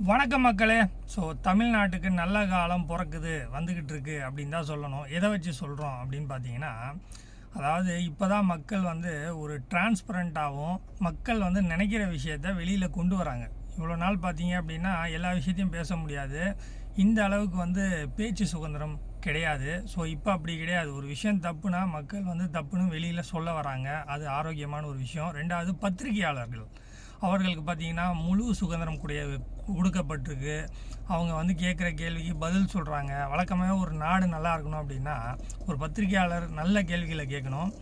வணக்கம் மக்களே. ஸோ தமிழ்நாட்டுக்கு நல்ல காலம் பிறக்குது வந்துக்கிட்டு இருக்கு அப்படின்னு தான் சொல்லணும். எதை வச்சு சொல்கிறோம் அப்படின்னு பார்த்தீங்கன்னா, அதாவது இப்போ தான் மக்கள் வந்து ஒரு டிரான்ஸ்பரண்ட்டாகவும் மக்கள் வந்து நினைக்கிற விஷயத்த வெளியில் கொண்டு வராங்க. இவ்வளோ நாள் பார்த்தீங்க அப்படின்னா எல்லா விஷயத்தையும் பேச முடியாது, இந்த அளவுக்கு வந்து பேச்சு சுதந்திரம் கிடையாது. ஸோ இப்போ அப்படி கிடையாது. ஒரு விஷயம் தப்புனா மக்கள் வந்து தப்புன்னு வெளியில் சொல்ல வராங்க. அது ஆரோக்கியமான ஒரு விஷயம். ரெண்டாவது, பத்திரிகையாளர்கள் அவர்களுக்கு பார்த்திங்கன்னா முழு சுதந்திரம் கொடுக்கப்பட்டிருக்கு. அவங்க வந்து கேட்குற கேள்விக்கு பதில் சொல்கிறாங்க. வழக்கமாக ஒரு நாடு நல்லா இருக்கணும் அப்படின்னா ஒரு பத்திரிகையாளர் நல்ல கேள்விகளை கேட்கணும்.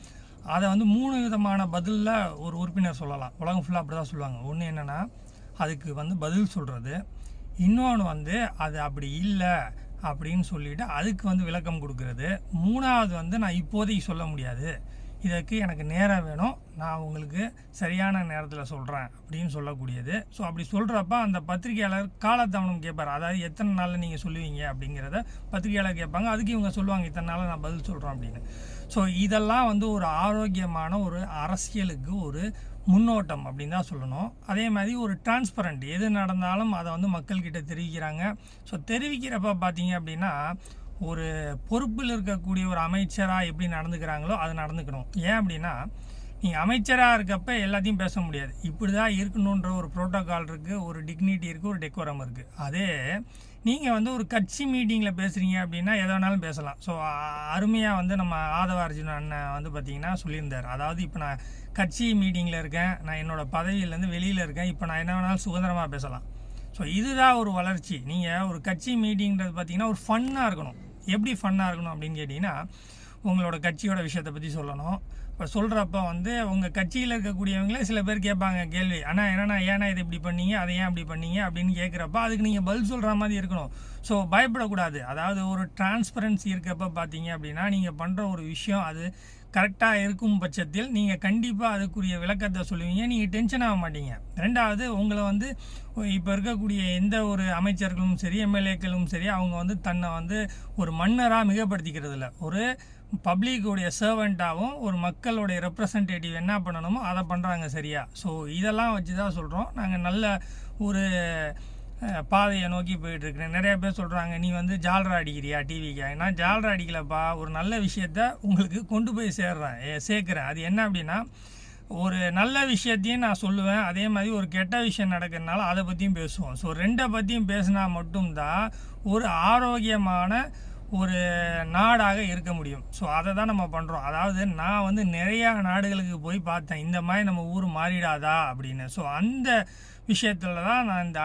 அதை வந்து 3 விதமான பதிலில் ஒரு உறுப்பினர் சொல்லலாம். உலகம் ஃபுல்லாக அப்படி தான் சொல்லுவாங்க. ஒன்று என்னென்னா அதுக்கு வந்து பதில் சொல்கிறது, இன்னொன்று வந்து அது அப்படி இல்லை அப்படின்னு சொல்லிவிட்டு அதுக்கு வந்து விளக்கம் கொடுக்கறது, மூணாவது வந்து நான் இப்போதைக்கு சொல்ல முடியாது, இதற்கு எனக்கு நேரம் வேணும், நான் உங்களுக்கு சரியான நேரத்தில் சொல்கிறேன் அப்படின்னு சொல்லக்கூடியது. ஸோ அப்படி சொல்கிறப்ப அந்த பத்திரிகையாளர் காலதாமனம் கேட்பார். அதாவது எத்தனை நாளில் நீங்கள் சொல்லுவீங்க அப்படிங்கிறத பத்திரிகையாளர் கேட்பாங்க. அதுக்கு இவங்க சொல்லுவாங்க இத்தனை நாளில் நான் பதில் சொல்கிறேன் அப்படின்னு. ஸோ இதெல்லாம் வந்து ஒரு ஆரோக்கியமான ஒரு அரசியலுக்கு ஒரு முன்னோட்டம் அப்படின்னு தான் சொல்லணும். அதே மாதிரி ஒரு டிரான்ஸ்பரண்ட், எது நடந்தாலும் அதை வந்து மக்கள்கிட்ட தெரிவிக்கிறாங்க. ஸோ தெரிவிக்கிறப்ப பார்த்தீங்க அப்படின்னா ஒரு பொறுப்பில் இருக்கக்கூடிய ஒரு அமைச்சராக எப்படி நடந்துக்கிறாங்களோ அது நடந்துக்கணும். ஏன் அப்படின்னா நீங்கள் அமைச்சராக இருக்கப்போ எல்லாத்தையும் பேச முடியாது. இப்படி தான் இருக்கணுன்ற ஒரு ப்ரோட்டோக்கால் இருக்குது, ஒரு டிக்னிட்டி இருக்குது, ஒரு டெக்கோரம் இருக்குது. அதே நீங்கள் வந்து ஒரு கட்சி மீட்டிங்கில் பேசுகிறீங்க அப்படின்னா எதை வேணாலும் பேசலாம். ஸோ அருமையாக வந்து நம்ம ஆதவ அர்ஜுன் அண்ணன் வந்து பார்த்திங்கன்னா சொல்லியிருந்தார். அதாவது இப்போ நான் கட்சி மீட்டிங்கில் இருக்கேன், நான் என்னோடய பதவியிலேருந்து வெளியில் இருக்கேன், இப்போ நான் என்ன வேணாலும் சுதந்திரமாக பேசலாம். ஸோ இதுதான் ஒரு வளர்ச்சி. நீங்கள் ஒரு கட்சி மீட்டிங்கிறது பார்த்திங்கன்னா ஒரு ஃபன்னாக இருக்கணும். எப்படி ஃபன்னாக இருக்கணும் அப்படின்னு கேட்டிங்கன்னா, உங்களோட கட்சியோட விஷயத்தை பற்றி சொல்லணும். இப்போ சொல்கிறப்ப வந்து உங்கள் கட்சியில் இருக்கக்கூடியவங்களே சில பேர் கேட்பாங்க கேள்வி, ஆனால் என்னென்னா ஏன்னா இது இப்படி பண்ணீங்க, அதை ஏன் அப்படி பண்ணீங்க அப்படின்னு கேட்குறப்ப அதுக்கு நீங்கள் பதில் சொல்கிற மாதிரி இருக்கணும். ஸோ பயப்படக்கூடாது. அதாவது ஒரு டிரான்ஸ்பரன்சி இருக்கப்போ பார்த்தீங்க அப்படின்னா நீங்கள் பண்ணுற ஒரு விஷயம் அது கரெக்டாக இருக்கும் பட்சத்தில் நீங்கள் கண்டிப்பாக அதுக்குரிய விளக்கத்தை சொல்லுவீங்க. நீங்கள் டென்ஷன் ஆக மாட்டீங்க. ரெண்டாவது, உங்களை வந்து இப்போ இருக்கக்கூடிய எந்த ஒரு அமைச்சர்களும் சரி, எம்எல்ஏக்களும் சரி, அவங்க வந்து தன்னை வந்து ஒரு மன்னராக மிகப்படுத்திக்கிறது இல்லை. ஒரு பப்ளிக்குடைய சர்வெண்ட்டாகவும் ஒரு மக்களுடைய ரெப்ரசன்டேட்டிவ் என்ன பண்ணணுமோ அதை பண்ணுறாங்க. சரியா? ஸோ இதெல்லாம் வச்சு தான் சொல்கிறோம் நாங்கள் நல்ல ஒரு பாதையை நோக்கி போயிட்டுருக்கிறேன். நிறைய பேர் சொல்கிறாங்க நீ வந்து ஜால்ரா அடிக்கிறியா டிவிக்கு. நான் ஜால்ரா அடிக்கலப்பா, ஒரு நல்ல விஷயத்த உங்களுக்கு கொண்டு போய் சேர்க்குறேன். அது என்ன அப்படின்னா, ஒரு நல்ல விஷயத்தையும் நான் சொல்லுவேன், அதே மாதிரி ஒரு கெட்ட விஷயம் நடக்கிறதுனால அதை பற்றியும் பேசுவோம். ஸோ ரெண்டை பற்றியும் பேசினா மட்டும்தான் ஒரு ஆரோக்கியமான ஒரு நாடாக இருக்க முடியும். ஸோ அதை தான் நம்ம பண்ணுறோம். அதாவது நான் வந்து நிறையா நாடுகளுக்கு போய் பார்த்தேன், இந்த மாதிரி நம்ம ஊர் மாறிடாதா அப்படின்னு. ஸோ அந்த விஷயத்தில் தான் நான் இந்த